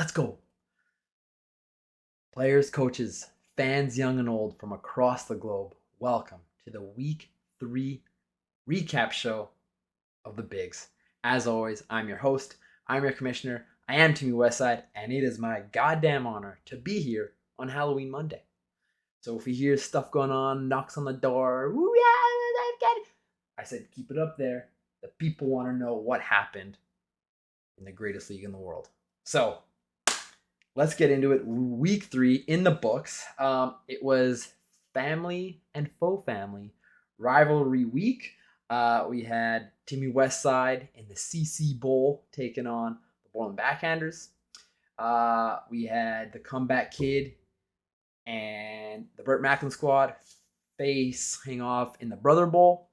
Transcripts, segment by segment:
Let's go. Players, coaches, fans young and old from across the globe, welcome to the Week 3 recap show of the Bigs. As always, I'm your host, I'm your commissioner, I am Timmy Westside, and it is my goddamn honor to be here on Halloween Monday. So if you hear stuff going on, knocks on the door, woo, yeah, I've got it. I said keep it up there. The people want to know what happened in the greatest league in the world. So let's get into it. Week 3 in the books. It was family and faux family rivalry week. We had Timmy Westside in the CC Bowl taking on the Portland Backhanders. We had the Comeback Kid and the Burt Macklin squad facing off in the Brother Bowl.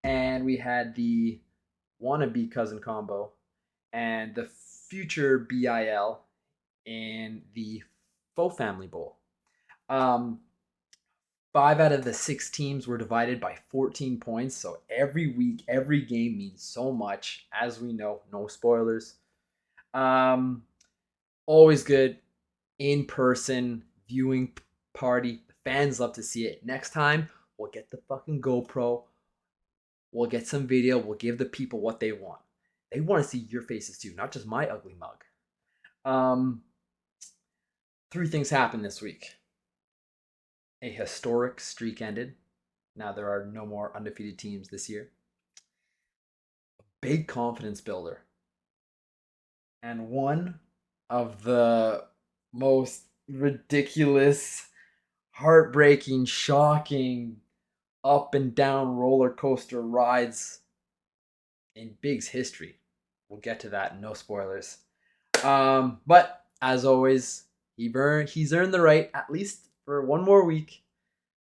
And we had the wannabe cousin combo and the future BIL in the Faux Family Bowl. Um, 5 out of the 6 teams were divided by 14 points. So every week, every game means so much. As we know, no spoilers. Always good in person viewing party. The fans love to see it. Next time, we'll get the fucking GoPro. We'll get some video. We'll give the people what they want. They want to see your faces too, not just my ugly mug. 3 things happened this week. A historic streak ended. Now there are no more undefeated teams this year. A big confidence builder. And one of the most ridiculous, heartbreaking, shocking, up and down roller coaster rides in Big's history. We'll get to that. No spoilers. But as always, he's earned the right, at least for one more week,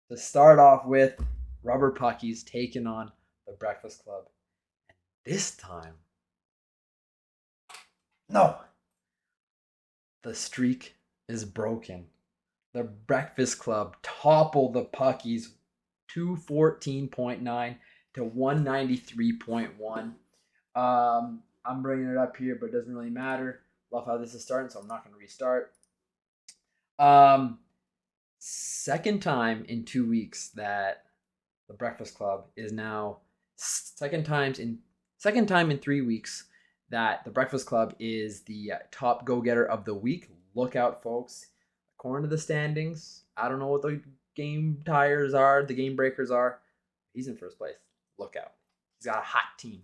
to start off with Rubber Puckies taking on the Breakfast Club. And this time, no, the streak is broken. The Breakfast Club topple the Puckies 214.9 to 193.1. I'm bringing it up here, but it doesn't really matter. Love how this is starting, so I'm not going to restart. Second time in 2 weeks that the Breakfast Club is now second time in 3 weeks that the Breakfast Club is the top go-getter of the week. Look out, folks. According to the standings, I don't know what the game tires are, the game breakers are. He's in first place. Look out. He's got a hot team.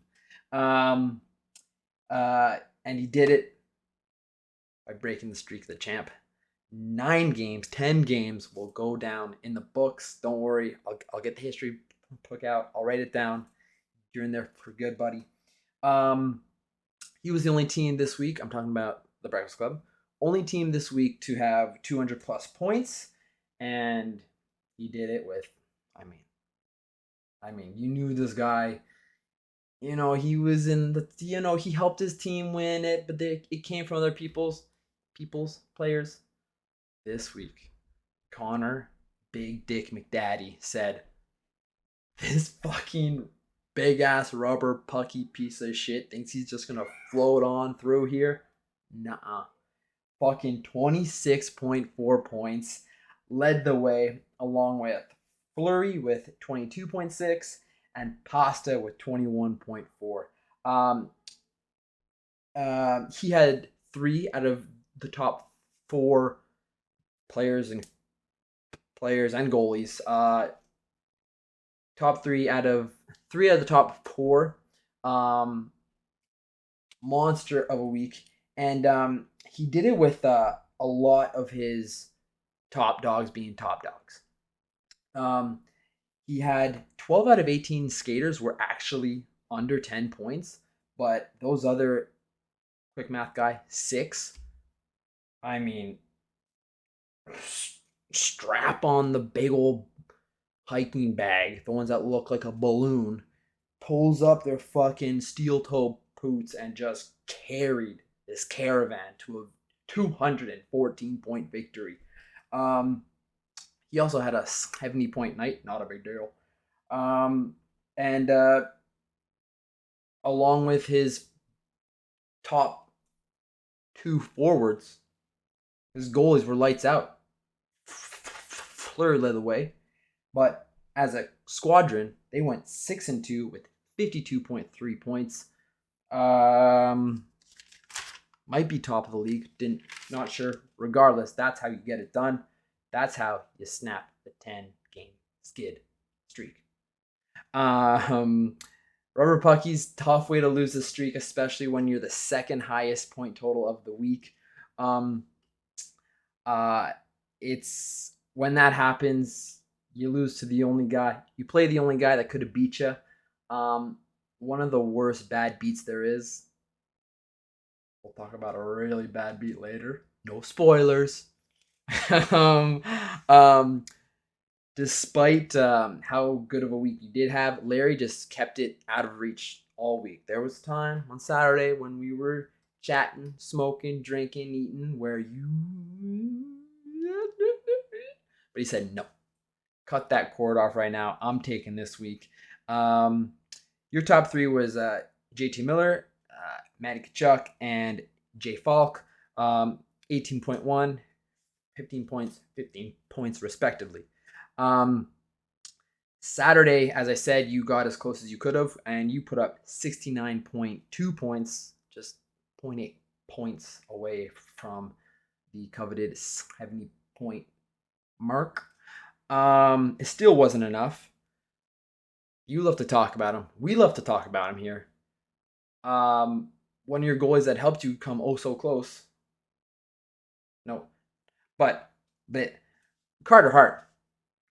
And he did it by breaking the streak of the champ. 9 games, 10 games will go down in the books. Don't worry. I'll get the history book out. I'll write it down. You're in there for good, buddy. He was the only team this week. I'm talking about the Breakfast Club. Only team this week to have 200 plus points. And he did it with, I mean, you knew this guy. You know, he was in the, he helped his team win it, but it came from other people's players. This week, Connor Big Dick McDaddy said, this fucking big ass rubber pucky piece of shit thinks he's just gonna float on through here. Nuh-uh. Fucking 26.4 points. Led the way along with Flurry with 22.6 and Pasta with 21.4. He had 3 out of the top 4 players and goalies. Top 3 out of the top 4. Monster of a week. And he did it with a lot of his top dogs being top dogs. He had 12 out of 18 skaters were actually under 10 points, but those other, quick math guy, 6. I mean, strap on the big old hiking bag, the ones that look like a balloon, pulls up their fucking steel toe boots and just carried this caravan to a 214 point victory. He also had a 70-point night, not a big deal. And along with his top 2 forwards, His goalies were lights out. Fleury led the way, but as a squadron, they went 6-2 with 52.3 points. Might be top of the league. Not sure. Regardless, that's how you get it done. That's how you snap the 10-game skid streak. Rubber Puckies, tough way to lose the streak, especially when you're the second highest point total of the week. It's when that happens, you lose to the only guy. You play the only guy that could have beat you. One of the worst bad beats there is. We'll talk about a really bad beat later. No spoilers. Despite how good of a week you did have, Larry just kept it out of reach all week. There was a time on Saturday when we were chatting, smoking, drinking, eating, where you... But he said, no, cut that cord off right now. I'm taking this week. Your top three was JT Miller, Matty Tkachuk, and Jay Falk. 18.1, 15 points, 15 points respectively. Saturday, as I said, you got as close as you could have, and you put up 69.2 points, just 0.8 points away from the coveted 70-point mark. It still wasn't enough. You love to talk about him. We love to talk about him here. One of your goalies that helped you come oh so close. No. But Carter Hart,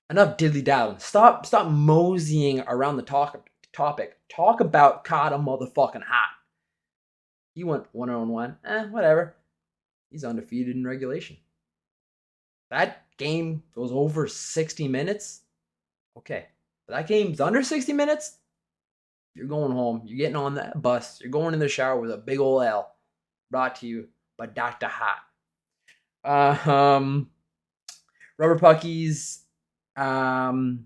enough diddly-daddling. Stop moseying around the topic. Talk about Carter motherfucking Hart. He went 1-1. Whatever. He's undefeated in regulation. That game goes over 60 minutes. Okay. If that game's under 60 minutes, you're going home. You're getting on that bus. You're going in the shower with a big ol' L. Brought to you by Dr. Hot. Rubber Puckies. Rubber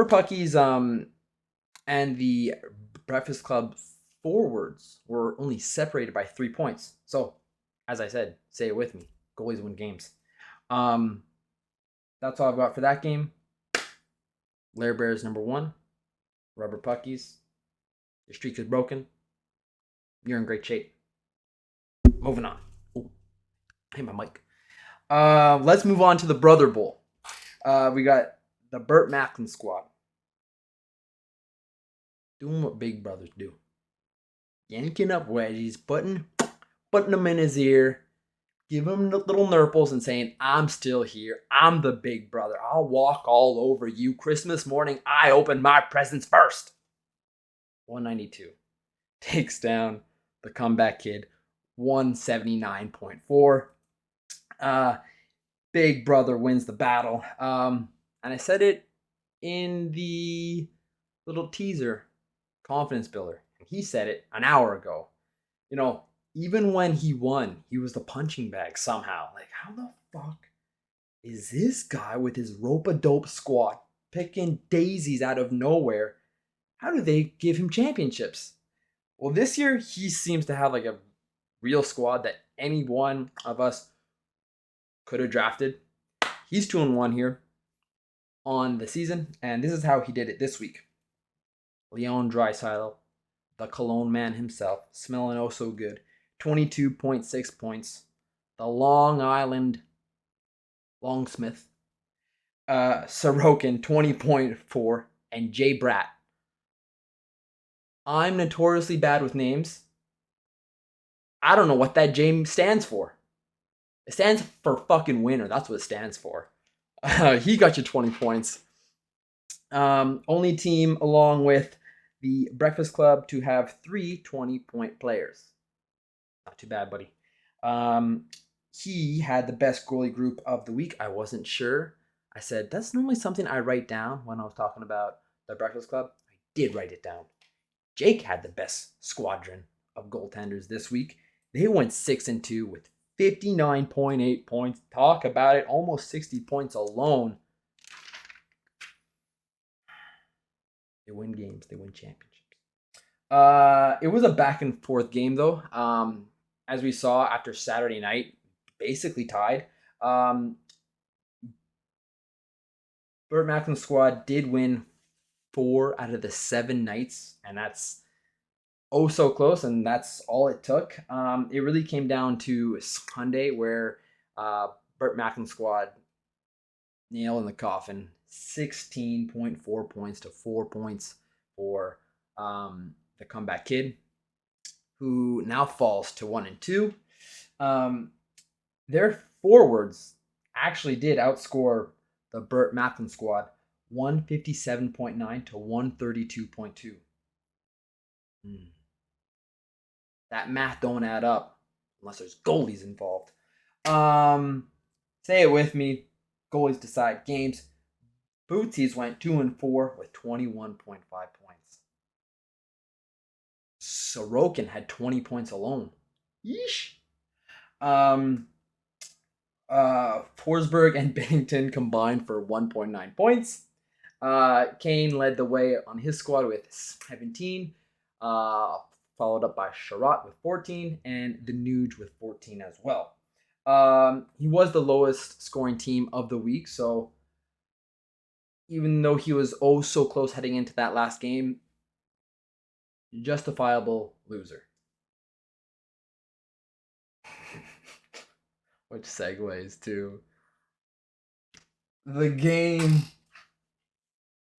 Puckies and the Breakfast Club forwards were only separated by 3 points. So, as I said, say it with me. Goalies win games. That's all I've got for that game. Lair Bears number 1. Rubber Puckies. Your streak is broken. You're in great shape. Moving on. Ooh, hey, my mic. Let's move on to the Brother Bowl. We got the Burt Macklin squad. Doing what big brothers do. Yanking up wedgies, putting them in his ear, giving him the little nurples and saying, I'm still here. I'm the big brother. I'll walk all over you. Christmas morning, I open my presents first. 192. Takes down the comeback kid. 179.4. Big brother wins the battle. And I said it in the little teaser confidence builder. He said it an hour ago. You know, even when he won, he was the punching bag somehow. Like, how the fuck is this guy with his rope-a-dope squad picking daisies out of nowhere? How do they give him championships? Well, this year, he seems to have like a real squad that any one of us could have drafted. He's 2-1 here on the season, and this is how he did it this week. Leon Draisaitl, the Cologne man himself, smelling oh so good. 22.6 points. The Long Island Longsmith, Sorokin, 20.4, and Jay Bratt. I'm notoriously bad with names. I don't know what that J stands for. It stands for fucking winner. That's what it stands for. He got you 20 points. Only team along with the Breakfast Club to have 3 20-point players. Not too bad, buddy. He had the best goalie group of the week. I wasn't sure. I said, that's normally something I write down when I was talking about the Breakfast Club. I did write it down. Jake had the best squadron of goaltenders this week. They went 6-2 with 59.8 points. Talk about it. Almost 60 points alone. They win games. They win championships. It was a back and forth game, though. as we saw after Saturday night, basically tied. Um, Burt Macklin's squad did win 4 out of the 7 nights, and that's oh so close, and that's all it took. It really came down to Sunday where uh, Burt Macklin squad nail in the coffin, 16.4 points to 4 points for the comeback kid, who now falls to 1-2. Their forwards actually did outscore the Burt Macklin squad 157.9 to 132.2. That math don't add up unless there's goalies involved. Say it with me. Goalies decide games. Bootsies went 2-4 with 21.5 points. Sorokin had 20 points alone. Yeesh. Forsberg and Bennington combined for 1.9 points. Kane led the way on his squad with 17, followed up by Sherratt with 14, and the Nuge with 14 as well. He was the lowest scoring team of the week, so even though he was oh so close heading into that last game, justifiable loser. Which segues to the game.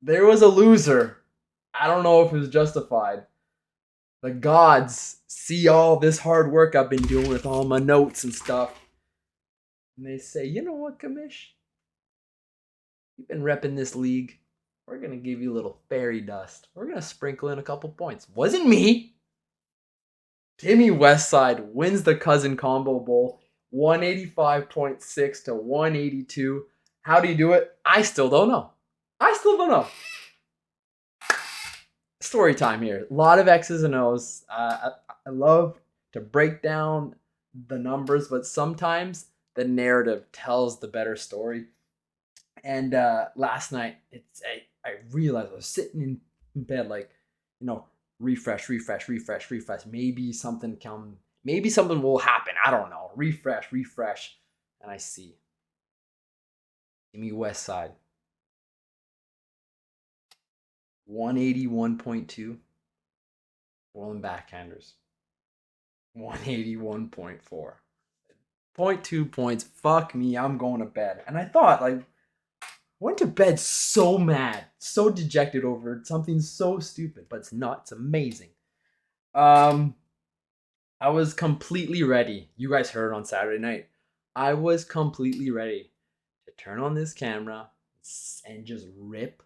There was a loser. I don't know if it was justified. The gods see all this hard work I've been doing with all my notes and stuff. And they say, you know what, Kamish? You've been repping this league. We're going to give you a little fairy dust. We're going to sprinkle in a couple points. Wasn't me. Timmy Westside wins the Cousin Combo Bowl. 185.6 to 182. How do you do it? I still don't know. Story time here. A lot of X's and O's. I love to break down the numbers, but sometimes the narrative tells the better story. And last night, I realized I was sitting in bed, like, refresh. Maybe something will happen. I don't know. Refresh. And I see Timmy Westside 181.2. Rolling backhanders 181.4. 0.2 points. Fuck me. I'm going to bed. And I thought, like, went to bed so mad, so dejected over something so stupid, but it's not. It's amazing. I was completely ready. You guys heard on Saturday night. I was completely ready to turn on this camera and just rip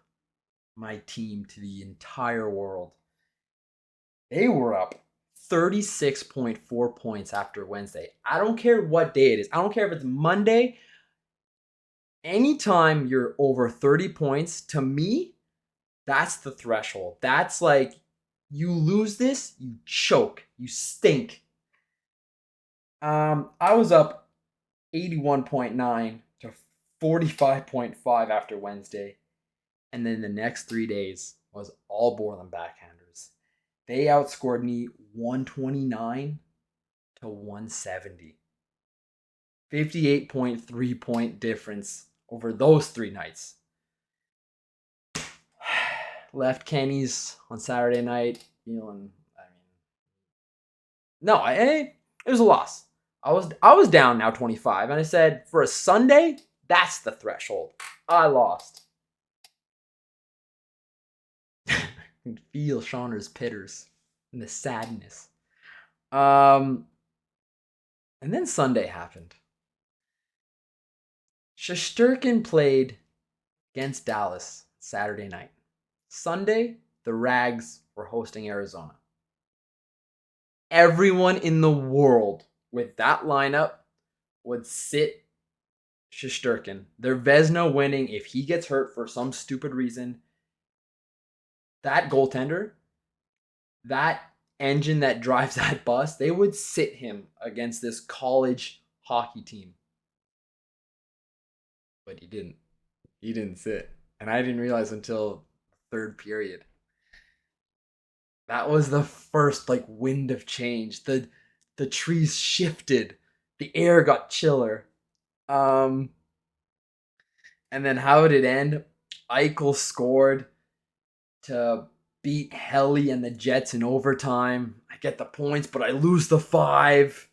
my team to the entire world. They were up 36.4 points after Wednesday. I don't care what day it is. I don't care if it's Monday. Anytime you're over 30 points, to me, that's the threshold. That's like, you lose this, you choke, you stink. I was up 81.9 to 45.5 after Wednesday. And then the next 3 days was all Borland backhanders. They outscored me 129 to 170. 58.3 point difference over those 3 nights. Left Kenny's on Saturday night feeling, it was a loss. I was down now 25, and I said, for a Sunday, that's the threshold. I lost. I can feel Shauner's pitters and the sadness. And then Sunday happened. Shesterkin played against Dallas Saturday night. Sunday, the Rags were hosting Arizona. Everyone in the world with that lineup would sit Shesterkin. They're Vezina winning. If he gets hurt for some stupid reason, that goaltender, that engine that drives that bus, they would sit him against this college hockey team. But he didn't. He didn't sit. And I didn't realize until third period. That was the first wind of change. The the trees shifted, the air got chiller. And then how did it end? Eichel scored to beat Helly and the Jets in overtime. I get the points, but I lose the 5.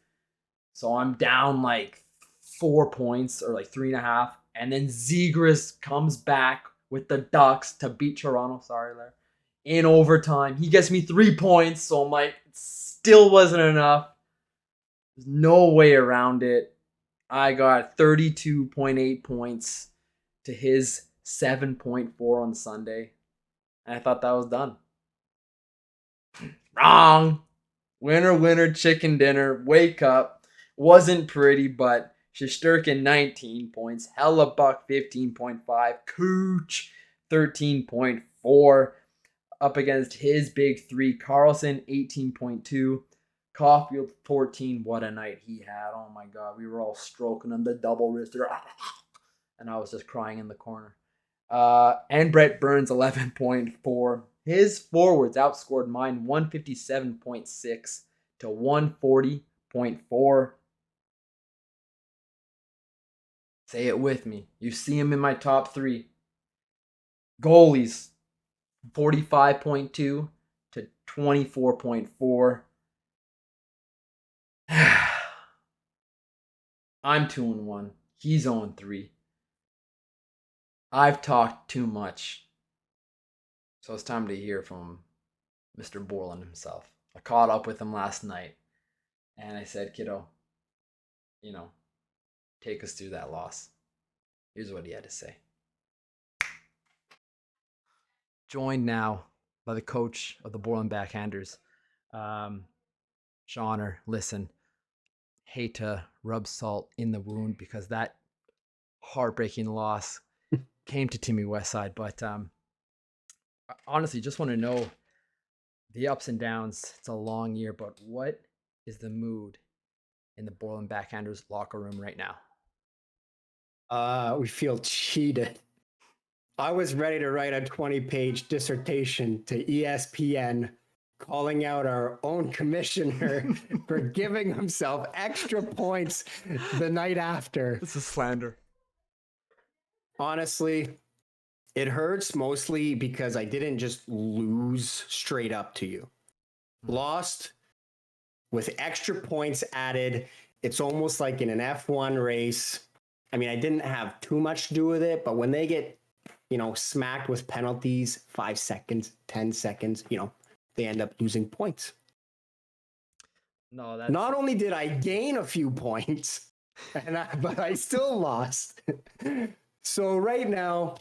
So I'm down like 4 points or like 3.5. And then Zegras comes back with the Ducks to beat Toronto. Sorry, Larry. In overtime. He gets me 3 points. So I'm like, it still wasn't enough. There's no way around it. I got 32.8 points to his 7.4 on Sunday. And I thought that was done. Wrong. Winner, winner, chicken dinner. Wake up. Wasn't pretty, but Shesterkin 19 points. Hellebuck 15.5. Cooch 13.4. Up against his big 3. Carlson 18.2. Caulfield 14. What a night he had. Oh my God. We were all stroking him. The double wrister. And I was just crying in the corner. And Brett Burns 11.4. His forwards outscored mine 157.6 to 140.4. Say it with me. You see him in my top 3. Goalies 45.2 to 24.4. I'm 2-1. He's 0-3. I've talked too much. So it's time to hear from Mr. Borland himself. I caught up with him last night. And I said, kiddo, take us through that loss. Here's what he had to say. Joined now by the coach of the Borland Backhanders. Shauner, listen, hate to rub salt in the wound because that heartbreaking loss came to Timmy Westside. But honestly, just want to know the ups and downs. It's a long year, but what is the mood in the Borland Backhanders locker room right now? We feel cheated. I was ready to write a 20-page dissertation to ESPN calling out our own commissioner for giving himself extra points the night after. This is slander. Honestly, it hurts mostly because I didn't just lose straight up to you. Lost with extra points added. It's almost like in an F1 race. I mean, I didn't have too much to do with it, but when they get, smacked with penalties, 5 seconds, 10 seconds, they end up losing points. No, that's not only did I gain a few points, but I still lost. So right now,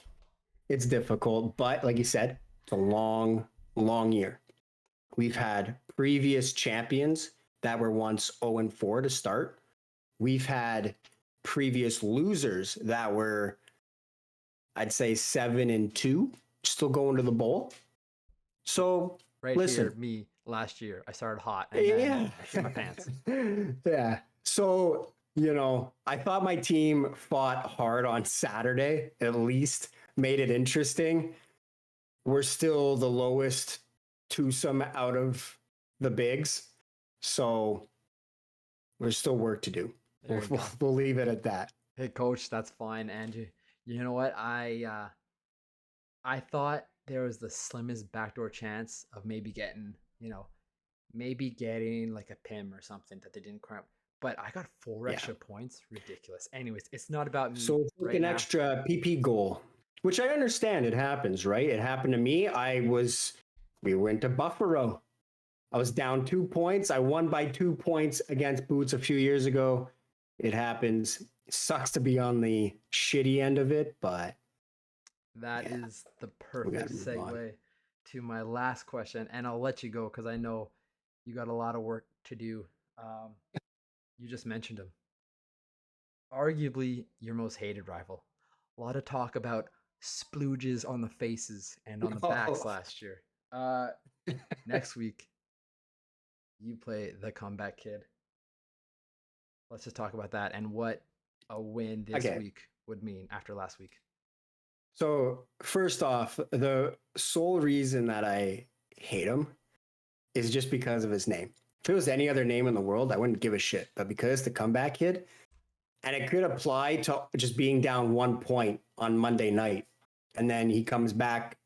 it's difficult, but like you said, it's a long, long year. We've had previous champions that were once 0-4 to start. We've had previous losers that were, I'd say 7-2, still going to the bowl. So listen, here, me last year, I started hot and then I shit my pants. Yeah. So, I thought my team fought hard on Saturday, at least made it interesting. We're still the lowest twosome out of the bigs. So there's still work to do. We'll leave it at that. Hey, coach, that's fine. And you know what? I thought there was the slimmest backdoor chance of maybe getting like a PIM or something that they didn't cramp. But I got 4 extra points. Ridiculous. Anyways, it's not about me. So it's like an extra PP goal, which I understand. It happens, right? It happened to me. We went to Buffalo. I was down 2 points. I won by 2 points against Boots a few years ago. It happens. It sucks to be on the shitty end of it, but that is the perfect segue to my last question. And I'll let you go because I know you got a lot of work to do. You just mentioned him. Arguably your most hated rival. A lot of talk about splooges on the faces and on the backs last year. Next week, you play the comeback kid. Let's just talk about that and what a win this week would mean after last week. So first off, the sole reason that I hate him is just because of his name. If it was any other name in the world, I wouldn't give a shit. But because it's the comeback kid, and it could apply to just being down 1 point on Monday night, and then he comes back,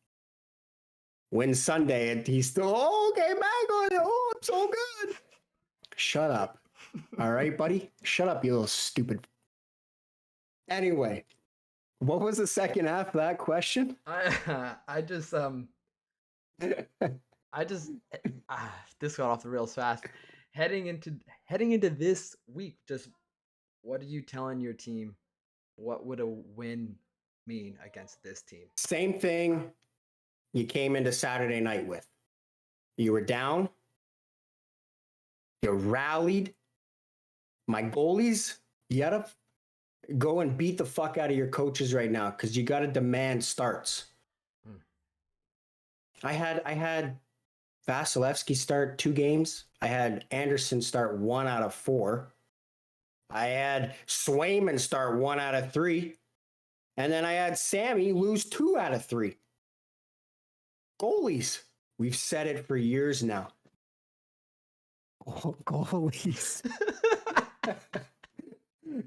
wins Sunday, and he's still okay back on it. Oh, I'm so good. Shut up. All right, buddy. Shut up, you little stupid. Anyway, what was the second half of that question? I just this got off the rails fast. Heading into this week, just what are you telling your team? What would a win mean against this team? Same thing you came into Saturday night with. You were down. You rallied. My goalies, you gotta go and beat the fuck out of your coaches right now because you gotta demand starts. I had Vasilevsky start 2 games. I had Anderson start 1 out of 4. I had Swayman start 1 out of 3. And then I had Sammy lose 2 out of 3. Goalies. We've said it for years now. Oh, goalies.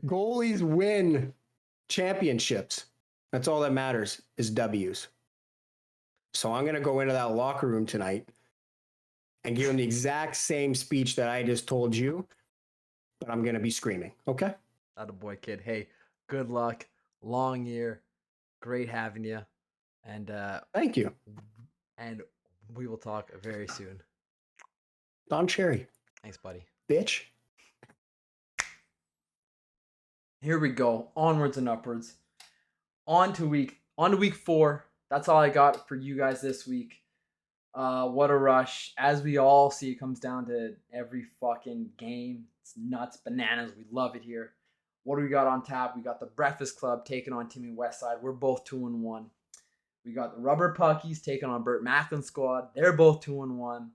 Goalies win championships. That's all that matters is W's. So I'm going to go into that locker room tonight and give him the exact same speech that I just told you, but I'm going to be screaming. Okay? Attaboy, kid. Hey, good luck. Long year. Great having you. And Thank you. And we will talk very soon. Don Cherry. Thanks, buddy. Bitch. Here we go. Onwards and upwards. On to week 4. That's all I got for you guys this week. What a rush. As we all see, it comes down to every fucking game. It's nuts, bananas. We love it here. What do we got on tap? We got the Breakfast Club taking on Timmy Westside. We're both 2-1. We got the Rubber Puckies taking on Burt Macklin's squad. They're both 2-1.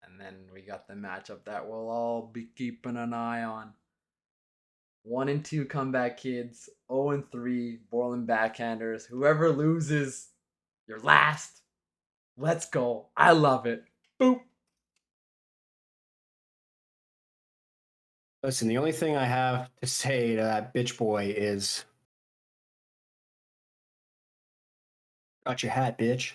And then we got the matchup that we'll all be keeping an eye on. 1-2 comeback kids, 0-3 Borland backhanders. Whoever loses, you're last. Let's go. I love it. Boop. Listen, the only thing I have to say to that bitch boy is, got your hat, bitch.